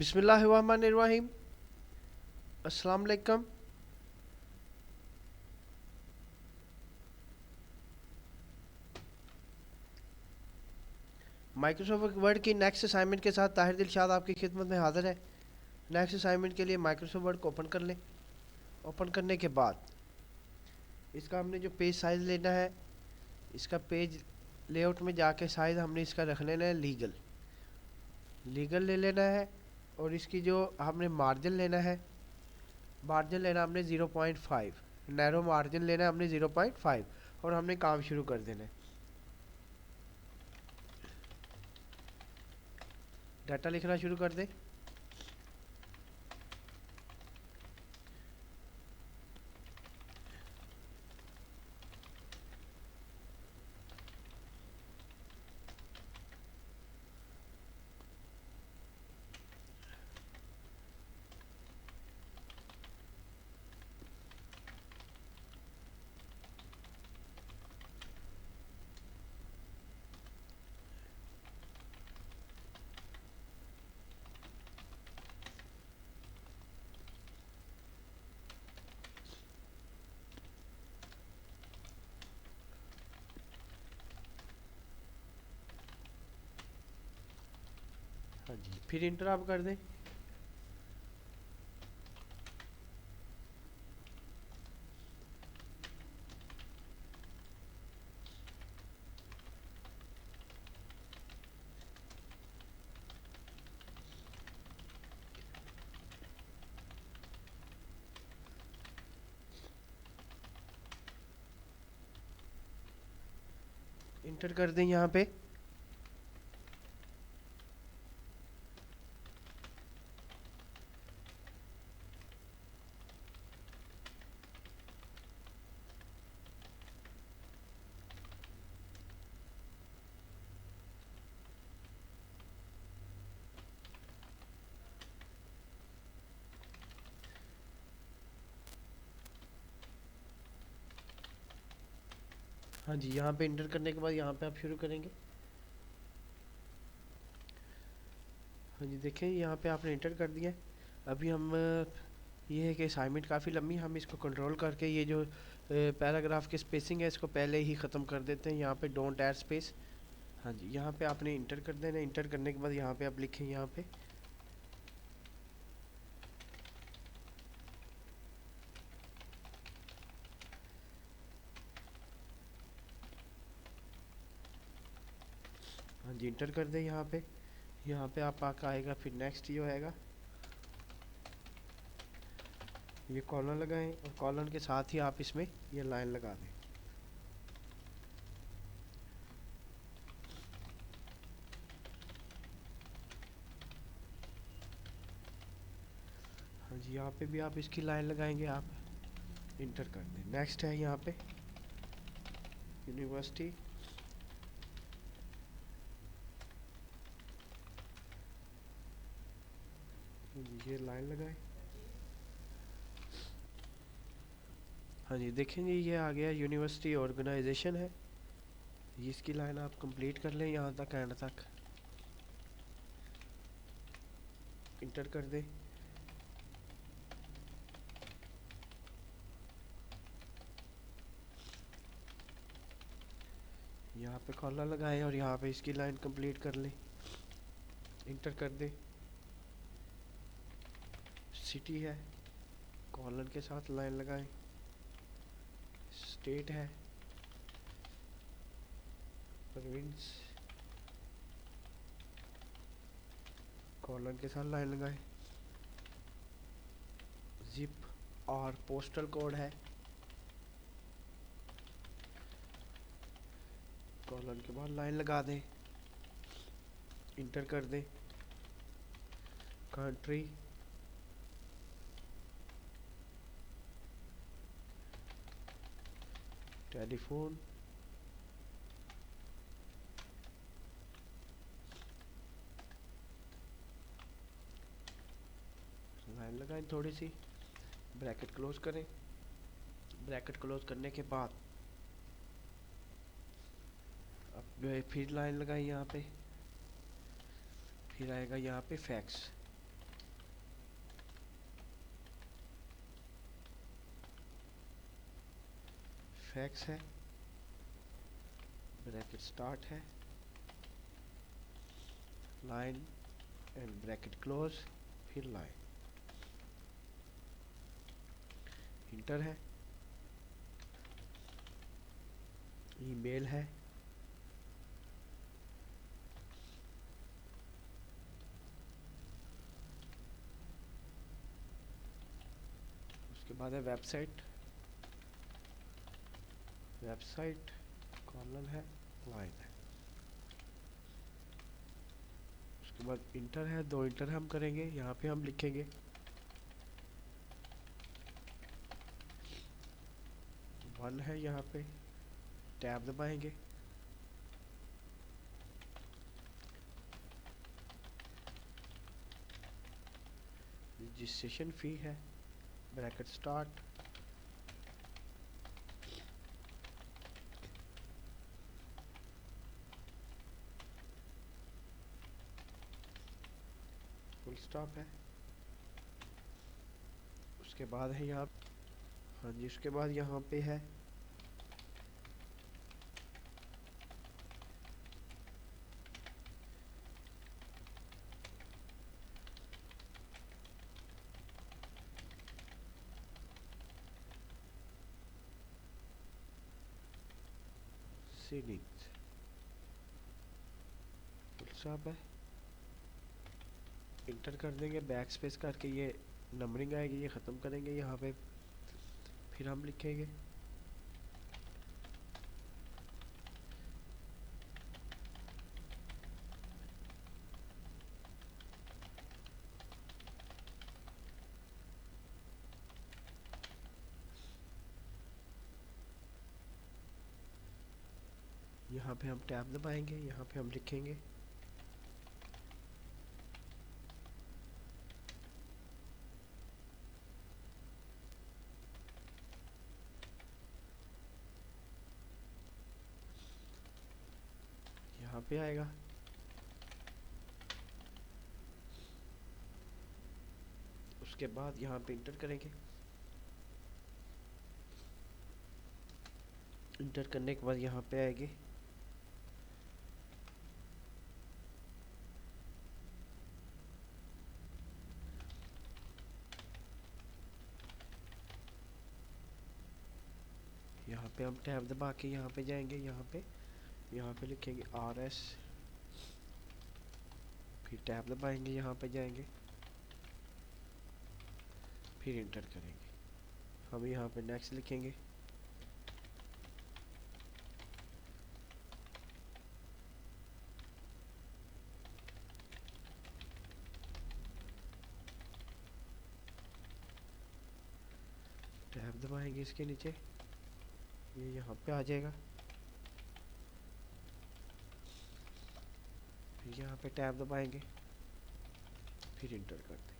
बिस्मिल्लाहिर्रहमानिर्रहीम। अस्सलाम वालेकुम। माइक्रोसॉफ्ट वर्ड की नेक्स्ट असाइनमेंट के साथ ताहिर दिलशाद आपकी खिदमत में हाजिर है। नेक्स्ट असाइनमेंट के लिए माइक्रोसॉफ्ट वर्ड को ओपन कर लें। ओपन करने के बाद इसका हमने जो पेज साइज़ लेना है, इसका पेज लेआउट में जाके साइज़ हमने इसका रख लेना है लीगल लीगल ले लेना है। और इसकी जो हमने मार्जिन लेना है, मार्जिन लेना हमने 0.5, नैरो मार्जिन लेना है हमने 0.5 और हमने काम शुरू कर देना है। डाटा लिखना शुरू कर दें। हाँ जी, फिर इंटर आप कर दें। इंटर कर दें यहाँ पे। हाँ जी, यहाँ पे इंटर करने के बाद यहाँ पे आप शुरू करेंगे। हाँ जी, देखें यहाँ पे आपने इंटर कर दिया है। अभी हम ये है कि असाइनमेंट काफ़ी लंबी, हम इसको कंट्रोल करके ये जो पैराग्राफ की स्पेसिंग है इसको पहले ही ख़त्म कर देते हैं। यहाँ पे डोंट ऐड स्पेस। हाँ जी, यहाँ पे आपने इंटर कर देना। इंटर करने के बाद यहाँ पे आप लिखें, यहाँ पे हाँ जी, इंटर कर दें यहाँ पे। यहाँ पे आप आका आएगा, फिर नेक्स्ट ये आएगा, ये कॉलन लगाएं और कॉलन के साथ ही आप इसमें ये लाइन लगा दें। हाँ जी, यहाँ पे भी आप इसकी लाइन लगाएंगे। आप इंटर कर दें। नेक्स्ट है यहाँ पे यूनिवर्सिटी। ये लाइन लगाएं। हाँ जी, देखेंगे ये आ गया यूनिवर्सिटी ऑर्गेनाइजेशन है। ये इसकी लाइन आप कंप्लीट कर लें यहाँ तक, एंड तक। इंटर कर दें। यहाँ पे कॉलर लगाएं और यहाँ पे इसकी लाइन कंप्लीट कर लें। इंटर कर दें। सिटी है, कॉलन के साथ लाइन लगाएं। स्टेट है, प्रोविंस, कॉलन के साथ लाइन लगाएं। जिप और पोस्टल कोड है, कॉलन के बाद लाइन लगा दें। इंटर कर दें। कंट्री, टेलीफोन, लाइन लगाएं थोड़ी सी, ब्रैकेट क्लोज करें। ब्रैकेट क्लोज करने के बाद अब फिर लाइन लगाएं यहाँ पे। फिर आएगा यहाँ पे फैक्स। x है, ब्रैकेट स्टार्ट है, लाइन एंड ब्रैकेट क्लोज, फिर लाइन, इंटर है, ईमेल है, उसके बाद है वेबसाइट, वेबसाइट कॉलन है, लाइन है, उसके बाद इंटर है, दो इंटर हम करेंगे, यहाँ पे हम लिखेंगे वन है, यहाँ पे टैब दबाएंगे, रजिस्ट्रेशन फ़ी है, ब्रैकेट स्टार्ट, फुल स्टॉप है, उसके बाद है यहाँ, हाँ जी, उसके बाद यहाँ पे है सीडिंग्स, फुल स्टॉप है, इंटर कर देंगे, बैक स्पेस करके ये नंबरिंग आएगी, ये ख़त्म करेंगे यहाँ पे, फिर हम लिखेंगे यहाँ पे हम टैब दबाएंगे, यहाँ पे हम लिखेंगे यहाँ पे आएगा, उसके बाद यहाँ पे इंटर करेंगे, इंटर करने के बाद यहाँ पे आएगी यहाँ पे हम टैब दबा के यहाँ पे जाएंगे, यहाँ पे लिखेंगे RS, फिर टैब दबाएंगे, यहाँ पे जाएंगे, फिर इंटर करेंगे, हम यहाँ पे नेक्स्ट लिखेंगे, टैब दबाएंगे इसके नीचे, ये यहाँ पे आ जाएगा, फिर यहाँ पे टैब दबाएंगे, फिर इंटर कर देंगे,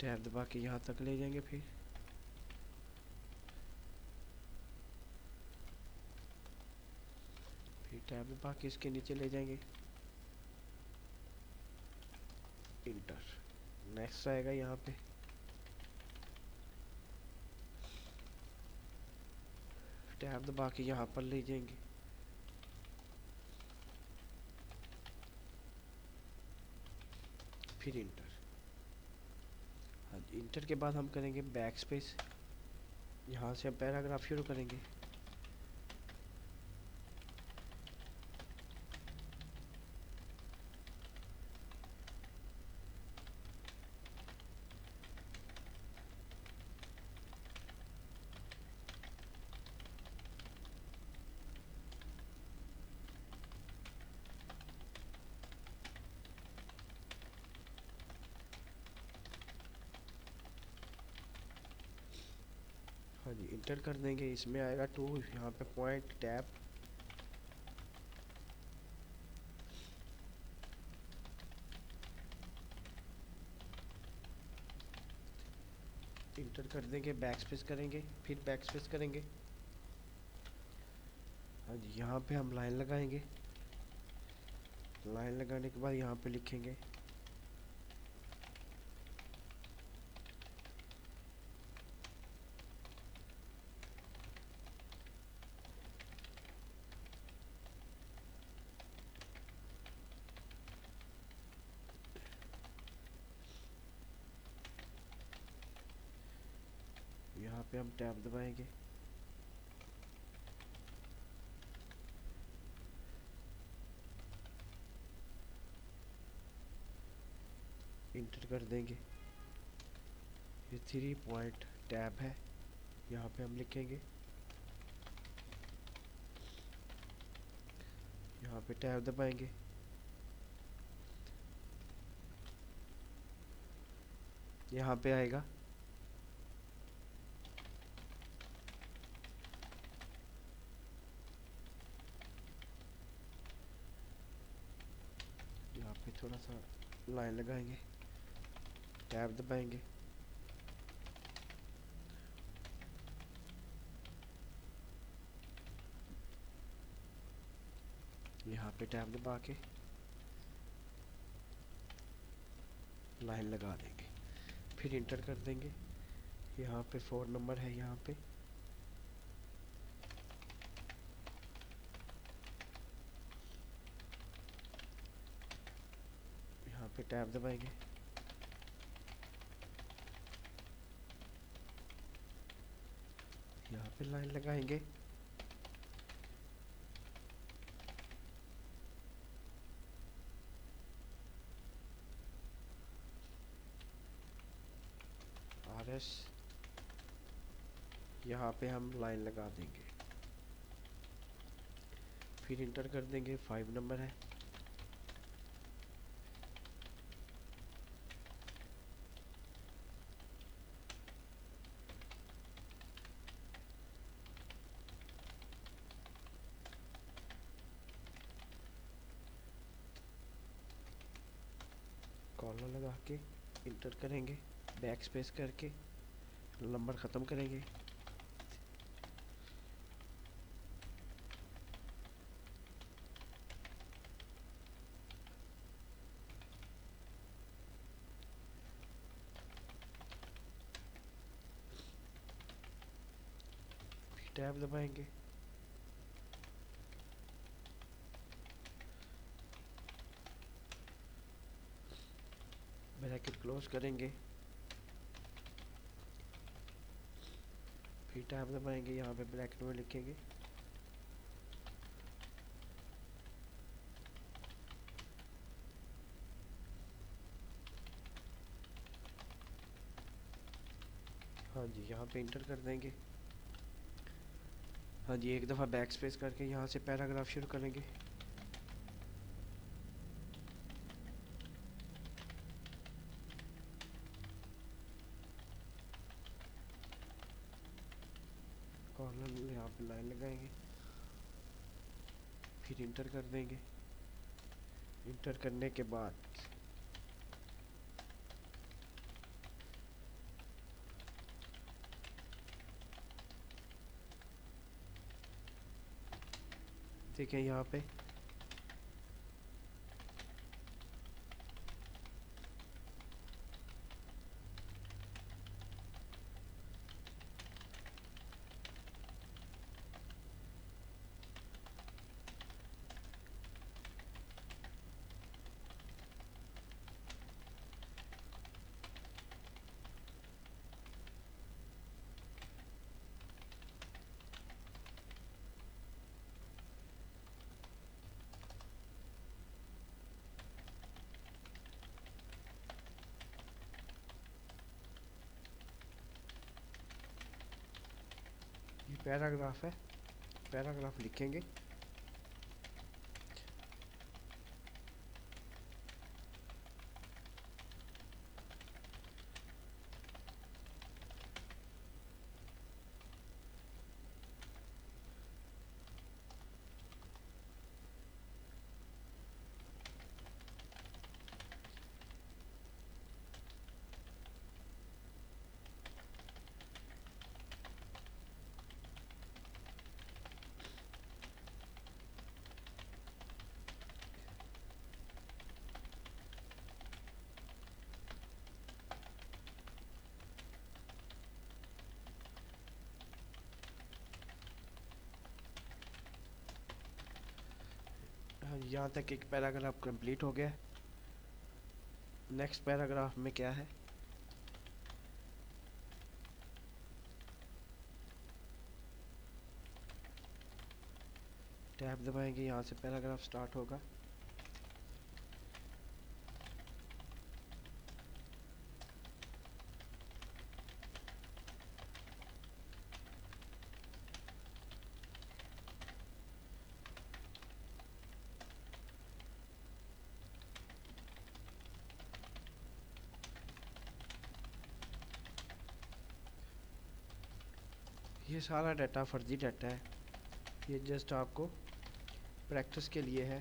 टैब दबा के यहाँ तक ले जाएंगे, फिर टैब दबा के इसके नीचे ले जाएंगे, इंटर, नेक्स्ट आएगा यहाँ पे, टैब दबा के यहाँ पर ले जाएंगे, फिर इंटर, हाँ इंटर के बाद हम करेंगे बैक स्पेस, यहाँ से हम पैराग्राफ शुरू करेंगे, हाँ जी इंटर कर देंगे, इसमें आएगा टू, यहाँ पे पॉइंट टैब, इंटर कर देंगे, बैक स्पेस करेंगे, फिर बैक स्पेस करेंगे, हाँ जी यहाँ पे हम लाइन लगाएंगे, लाइन लगाने के बाद यहाँ पे लिखेंगे पे हम टैब दबाएंगे। इंटर कर देंगे। ये 3 पॉइंट टैब है, यहाँ पे हम लिखेंगे। यहाँ पे टैब दबाएंगे। यहाँ पे आएगा। यहाँ पे थोड़ा सा लाइन लगाएंगे, टैब दबाएंगे। यहाँ पे टैब दबा के लाइन लगा देंगे, फिर इंटर कर देंगे। यहाँ पे 4 नंबर है, यहाँ पे टैब दबाएंगे। यहाँ पे लाइन लगाएंगे। RS, यहाँ पे हम लाइन लगा देंगे, फिर इंटर कर देंगे। 5 नंबर है। कॉलर लगा के इंटर करेंगे, बैक स्पेस करके नंबर ख़त्म करेंगे। फिर टैब दबाएंगे। ब्रैकेट क्लोज करेंगे, फिर टैब दबाएंगे। यहाँ पे ब्रैकेट में लिखेंगे हाँ जी, यहाँ पे इंटर कर देंगे। हाँ जी, एक दफ़ा बैक स्पेस करके यहाँ से पैराग्राफ शुरू करेंगे। कॉलम यहाँ पे लाइन लगाएंगे, फिर इंटर कर देंगे। इंटर करने के बाद देखें यहाँ पे ये पैराग्राफ है, पैराग्राफ लिखेंगे। हाँ, यहाँ तक एक पैराग्राफ कंप्लीट हो गया। नेक्स्ट पैराग्राफ में क्या है, टैब दबाएंगे, यहाँ से पैराग्राफ स्टार्ट होगा। ये सारा डाटा फर्जी डाटा है, ये जस्ट आपको प्रैक्टिस के लिए है,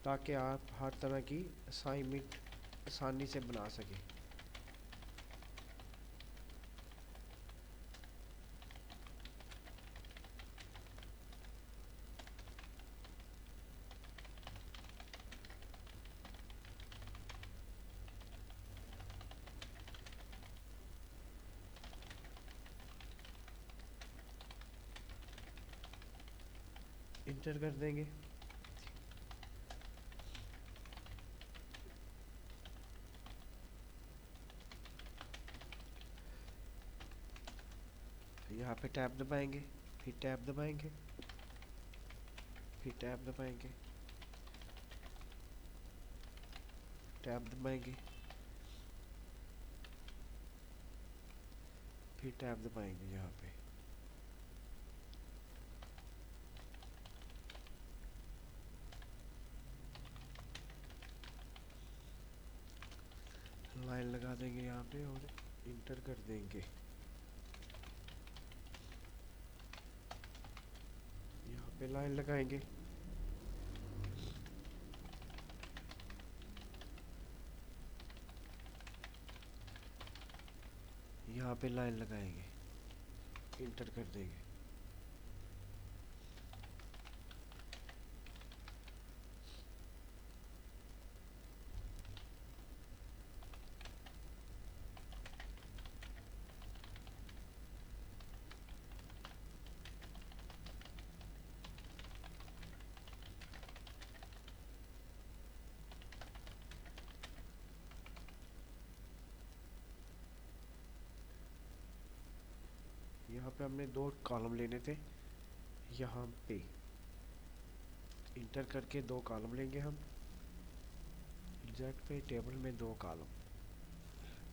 ताकि आप हर तरह की असाइनमेंट आसानी से बना सकें। इंटर कर देंगे। यहाँ पे टैब दबाएंगे, फिर टैब दबाएंगे, फिर टैब दबाएंगे, टैब दबाएंगे, फिर टैब दबाएंगे। यहाँ पे लाइन लगा देंगे यहाँ पे और इंटर कर देंगे। यहाँ पे लाइन लगाएंगे, यहाँ पे लाइन लगाएंगे, इंटर कर देंगे। यहाँ पे हमने 2 कॉलम लेने थे, यहाँ पे इंटर करके 2 कॉलम लेंगे हम। एग्जैक्ट पे टेबल में 2 कॉलम,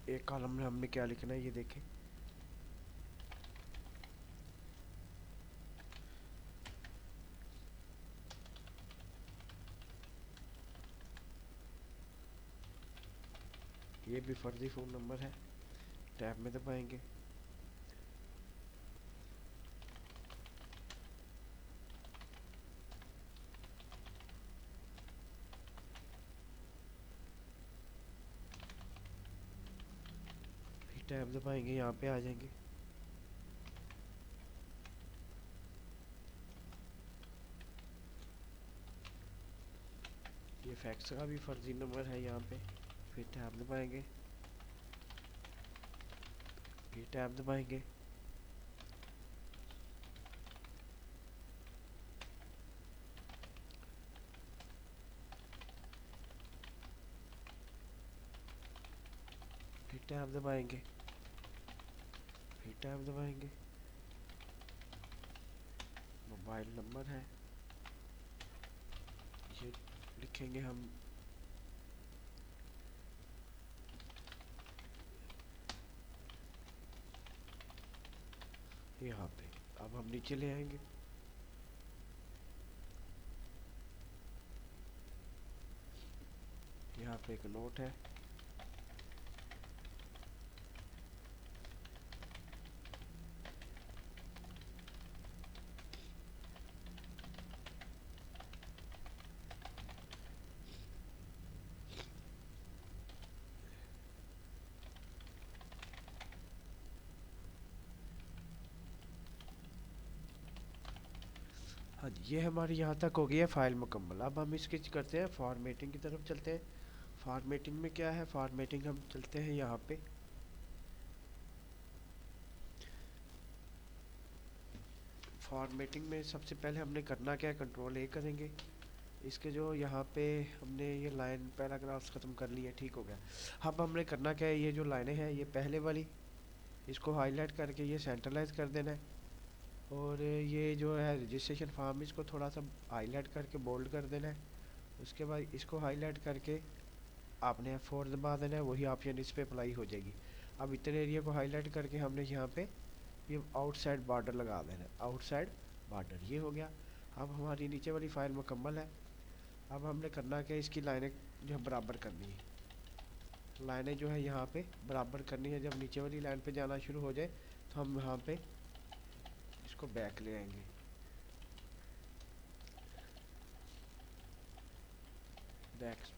एक कॉलम में हमने क्या लिखना है ये देखें। ये भी फर्जी फ़ोन नंबर है, टैब में दबाएंगे, फिर टैब दबाएंगे, यहाँ पे आ जाएंगे। ये फैक्स का भी फर्जी नंबर है यहाँ पे, फिर टैब दबाएंगे, फिर टैब दबाएंगे, फिर टैब दबाएंगे, फिर टैब दबाएंगे। मोबाइल नंबर है, ये लिखेंगे हम, यहाँ पे। अब हम नीचे ले आएंगे, यहाँ पे एक नोट है, हाँ जी। ये हमारी यहाँ तक हो गई है फाइल मुकम्मल। अब हम इसकी करते हैं फॉर्मेटिंग की तरफ चलते हैं। फॉर्मेटिंग में क्या है, फॉर्मेटिंग हम चलते हैं यहाँ पे, फॉर्मेटिंग में सबसे पहले हमने करना क्या है, कंट्रोल ए करेंगे। इसके जो यहाँ पे हमने ये लाइन पैराग्राफ्स ख़त्म कर लिए, ठीक हो गया। अब हमने करना क्या है, ये जो लाइनें हैं ये पहले वाली, इसको हाईलाइट करके ये सेंट्रलाइज कर देना है। और ये जो है रजिस्ट्रेशन फॉर्म, इसको थोड़ा सा हाईलाइट करके बोल्ड कर देना है। उसके बाद इसको हाईलाइट करके आपने F4 दबा देना है, वही ऑप्शन इस पर अप्लाई हो जाएगी। अब इतने एरिया को हाईलाइट करके हमने यहाँ पे ये आउटसाइड बॉर्डर लगा देना है, आउटसाइड बॉर्डर, ये हो गया। अब हमारी नीचे वाली फाइल मुकम्मल है। अब हमने करना क्या, इसकी लाइनें जो है बराबर करनी है, लाइनें जो है यहाँ पे बराबर करनी है। जब नीचे वाली लाइन पे जाना शुरू हो जाए तो हम यहाँ पे इसको बैक ले आएंगे, बैक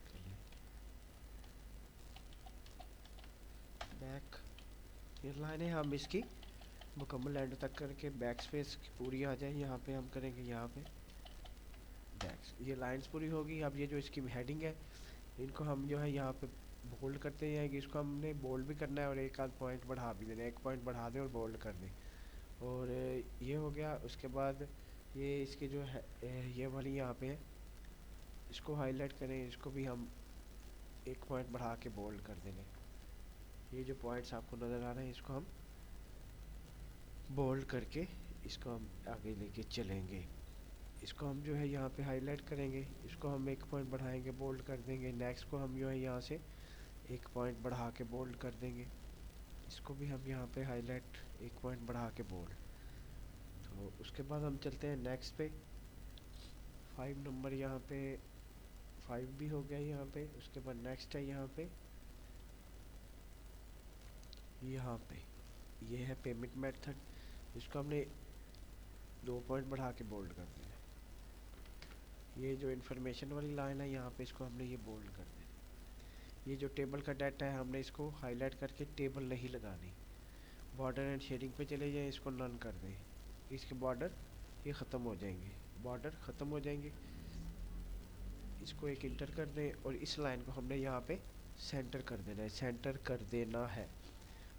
बैक, ये लाइनें हम इसकी मुकम्मल एंड तक करके बैक स्पेस पूरी आ जाए। यहाँ पे हम करेंगे, यहाँ पे बैक, ये लाइंस पूरी होगी। अब ये जो इसकी हेडिंग है, इनको हम जो है यहाँ पे बोल्ड करते जाएंगे। इसको हमने बोल्ड भी करना है और एक आध पॉइंट बढ़ा भी देना है, एक पॉइंट बढ़ा दें और बोल्ड कर दें। और ये हो गया। उसके बाद ये इसके जो है ये वाली यहाँ पे है, इसको हाईलाइट करें, इसको भी हम एक पॉइंट बढ़ा के बोल्ड कर देंगे। ये जो पॉइंट्स आपको नज़र आ रहे हैं, इसको हम बोल्ड करके इसको हम आगे लेके चलेंगे। इसको हम जो है यहाँ पे हाईलाइट करेंगे, इसको हम एक पॉइंट बढ़ाएंगे, बोल्ड कर देंगे। नेक्स्ट को हम जो है यहाँ से एक पॉइंट बढ़ा के बोल्ड कर देंगे, इसको भी हम यहाँ पे हाईलाइट एक पॉइंट बढ़ा के बोल्ड। तो उसके बाद हम चलते हैं नेक्स्ट पे। 5 नंबर यहाँ पे 5 भी हो गया यहाँ पे। उसके बाद नेक्स्ट है यहाँ पे, ये है पेमेंट मेथड, इसको हमने 2 पॉइंट बढ़ा के बोल्ड कर दिया। ये जो इन्फॉर्मेशन वाली लाइन है यहाँ पे, इसको हमने ये बोल्ड कर दिया। ये जो टेबल का डाटा है, हमने इसको हाईलाइट करके टेबल नहीं लगानी। बॉर्डर एंड शेडिंग पे चले जाएं, इसको नन कर दें, इसके बॉर्डर ये ख़त्म हो जाएंगे, बॉर्डर ख़त्म हो जाएंगे। इसको एक इंटर कर दें और इस लाइन को हमने यहाँ पे सेंटर कर देना है, सेंटर कर देना है।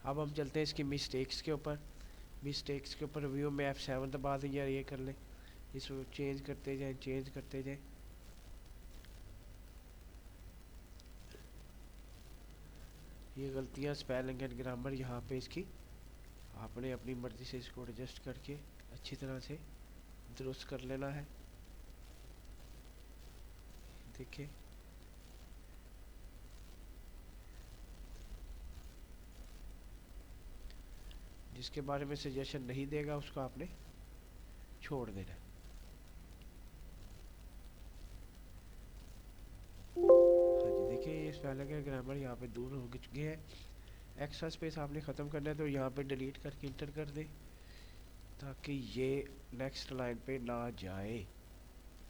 अब हम चलते हैं इसकी मिस्टेक्स के ऊपर। मिस्टेक्स के ऊपर व्यू में F7 दबा दें या ये कर लें, इसको चेंज करते जाएं, चेंज करते जाएं। ये गलतियाँ स्पेलिंग एंड ग्रामर यहाँ पे इसकी आपने अपनी मर्ज़ी से इसको एडजस्ट करके अच्छी तरह से दुरुस्त कर लेना है। देखिए, जिसके बारे में सजेशन नहीं देगा उसको आपने छोड़ देना है। हाँ जी, देखिए ये स्पेलिंग एंड ग्रामर यहाँ पे दूर हो चुके हैं। एक्स्ट्रा स्पेस आपने ख़त्म करना है तो यहाँ पे डिलीट करके इंटर कर दें, ताकि ये नेक्स्ट लाइन पे ना जाए।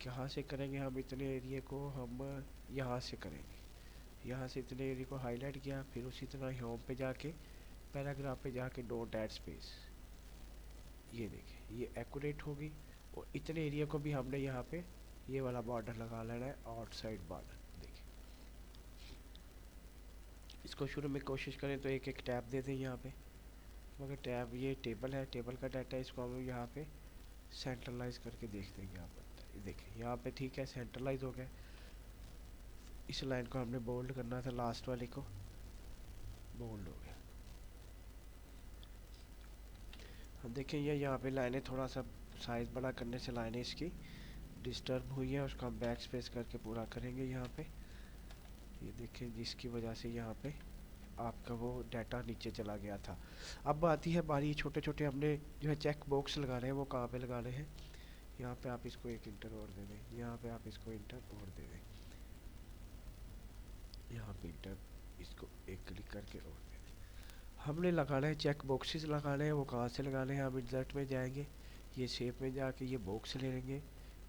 कहाँ से करेंगे हम इतने एरिया को, हम यहाँ से करेंगे। यहाँ से इतने एरिया को हाईलाइट किया, फिर उसी तरह होम पे जाके पैराग्राफ पे जाके डोंट ऐड स्पेस, ये देखिए ये एक्यूरेट होगी। और इतने एरिया को भी हमने यहाँ पे ये वाला बॉर्डर लगा लेना है, आउटसाइड बॉर्डर। देखिए, इसको शुरू में कोशिश करें तो एक एक टैब दे दें यहाँ पे, मगर टैब, ये टेबल है, टेबल का डाटा, इसको हम यहाँ पे सेंट्रलाइज करके देख देंगे। यहाँ पर देखिए, यहाँ पे ठीक है, सेंट्रलाइज हो गया। इस लाइन को हमने बोल्ड करना था, लास्ट वाले को बोल्ड हो गया। हम देखें ये यहाँ पे लाइनें थोड़ा सा साइज़ बड़ा करने से लाइनें इसकी डिस्टर्ब हुई है, उसको हम बैक स्पेस करके पूरा करेंगे। यहाँ पे ये देखें, जिसकी वजह से यहाँ पे आपका वो डाटा नीचे चला गया था। अब आती है बारी, छोटे छोटे हमने जो है चेक बॉक्स लगाने हैं, वो कहाँ पे लगाने हैं। यहाँ पे आप इसको एक इंटर और दे दें, यहाँ पे आप इसको इंटर और दे दें, यहाँ पे इंटर, इसको एक क्लिक करके और दे दें। हमने लगाना है चेक बॉक्सेस लगाने हैं, वो कहाँ से लगाने हैं, हम इंसर्ट में जाएंगे, ये शेप में जाके ये बॉक्स ले लेंगे।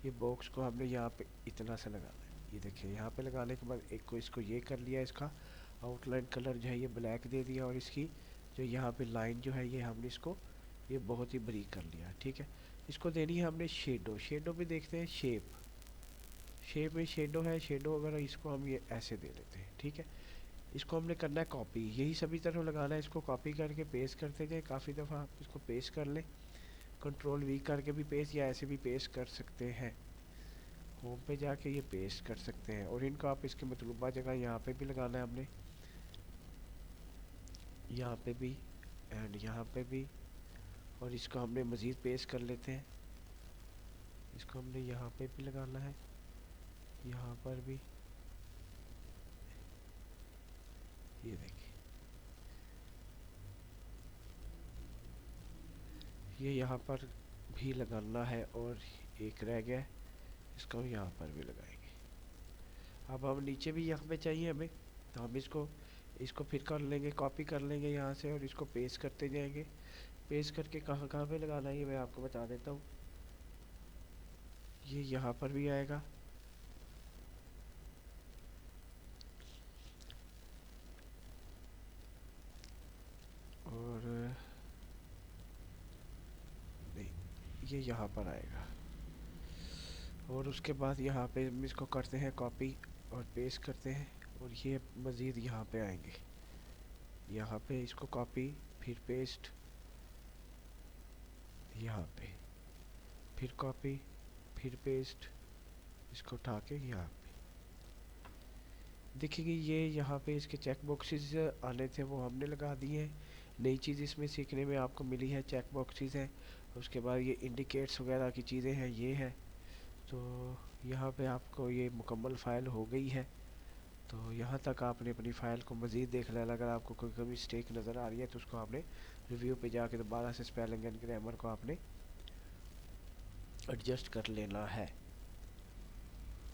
ये बॉक्स को हमने यहाँ पे इतना सा लगाना है। ये देखिए, यहाँ पे लगाने के बाद एक को इसको ये कर लिया, इसका आउटलाइन कलर जो है ये ब्लैक दे दिया, और इसकी जो यहाँ पे लाइन जो है ये हमने इसको ये बहुत ही बारीक कर लिया। ठीक है, इसको देनी है हमने शेडो। शेडो भी देखते हैं, शेप में शेडो है, शेडो अगर इसको हम ये ऐसे दे लेते हैं। ठीक है, इसको हमने करना है कॉपी, यही सभी तरह लगाना है। इसको कॉपी करके पेस्ट करते जाए, काफ़ी दफ़ा आप इसको पेस्ट कर लें, कंट्रोल वी करके भी पेस्ट या ऐसे भी पेस्ट कर सकते हैं। होम पे जाके ये पेस्ट कर सकते हैं, और इनको आप इसके मतलूबा जगह यहाँ पे भी लगाना है हमने, यहाँ पे भी एंड यहाँ पे भी, और इसको हमने मज़ीद पेस्ट कर लेते हैं। इसको हमने यहाँ पे भी लगाना है, यहाँ पर भी, ये देखिए ये यहाँ पर भी लगाना है और एक रह गया, इसको हम यहाँ पर भी लगाएंगे। अब हम नीचे भी यहाँ पे चाहिए हमें, तो हम इसको इसको फिर कर लेंगे, कॉपी कर लेंगे यहाँ से और इसको पेस्ट करते जाएंगे। पेस्ट करके कहाँ कहाँ पे लगाना है ये मैं आपको बता देता हूँ। ये यहाँ पर भी आएगा, और नहीं, ये यहाँ पर आएगा, और उसके बाद यहाँ पे हम इसको करते हैं कॉपी और पेस्ट करते हैं, और ये मज़ीद यहाँ पे आएंगे। यहाँ पे इसको कॉपी फिर पेस्ट, यहाँ पे फिर कॉपी फिर पेस्ट, इसको उठा के यहाँ पे देखेंगे। ये यहाँ पे इसके चेक बॉक्सेस आने थे वो हमने लगा दिए हैं। नई चीज़ इसमें सीखने में आपको मिली है, चेक बॉक्सेस हैं। उसके बाद ये इंडिकेट्स वगैरह की चीज़ें हैं, ये है। तो यहाँ पे आपको ये मुकम्मल फ़ाइल हो गई है। तो यहाँ तक आपने अपनी फ़ाइल को मज़ीद देख लेना। अगर आपको कोई कभी मिस्टेक नज़र आ रही है तो उसको आपने रिव्यू पे जाके दोबारा से स्पेलिंग एंड ग्रामर को आपने एडजस्ट कर लेना है।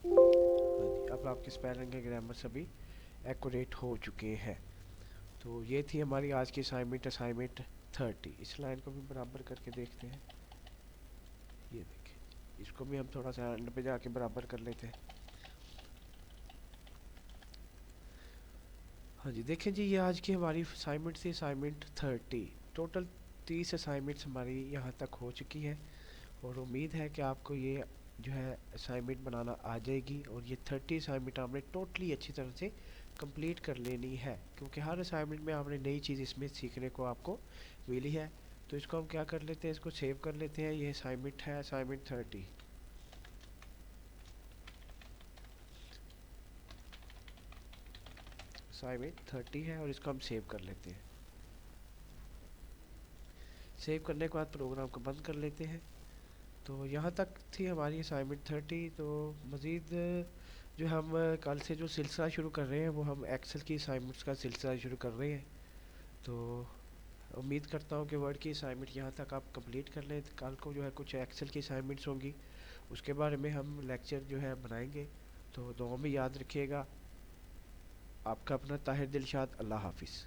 हाँ जी, अब आपके स्पेलिंग एंड ग्रामर सभी एक्यूरेट हो चुके हैं। तो ये थी हमारी आज की असाइनमेंट 30। इस लाइन को भी बराबर करके देखते हैं। ये देखिए, इसको भी हम थोड़ा सा एंड पे जाके बराबर कर लेते हैं। हाँ जी, देखें जी, ये आज की हमारी असाइनमेंट थी, असाइनमेंट 30। टोटल 30 असाइनमेंट्स हमारी यहाँ तक हो चुकी हैं, और उम्मीद है कि आपको ये जो है असाइनमेंट बनाना आ जाएगी, और ये 30 असाइनमेंट आपने टोटली अच्छी तरह से कंप्लीट कर लेनी है, क्योंकि हर असाइनमेंट में आपने नई चीज़ इसमें सीखने को आपको मिली है। तो इसको हम क्या कर लेते हैं, इसको सेव कर लेते हैं। ये असाइनमेंट है, असाइनमेंट 30। असाइनमेंट 30 है, और इसको हम सेव कर लेते हैं। सेव करने के बाद प्रोग्राम को बंद कर लेते हैं। तो यहाँ तक थी हमारी असाइनमेंट 30। तो मज़ीद जो हम कल से जो सिलसिला शुरू कर रहे हैं वो हम एक्सेल की असाइनमेंट्स का सिलसिला शुरू कर रहे हैं। तो उम्मीद करता हूँ कि वर्ड की असाइनमेंट यहाँ तक आप कंप्लीट कर लें। कल को जो है कुछ एक्सेल की असाइनमेंट्स होंगी, उसके बारे में हम लेक्चर जो है बनाएंगे। तो दुआ में याद रखिएगा। आपका अपना ताहिर दिलशाद। अल्लाह हाफिज़।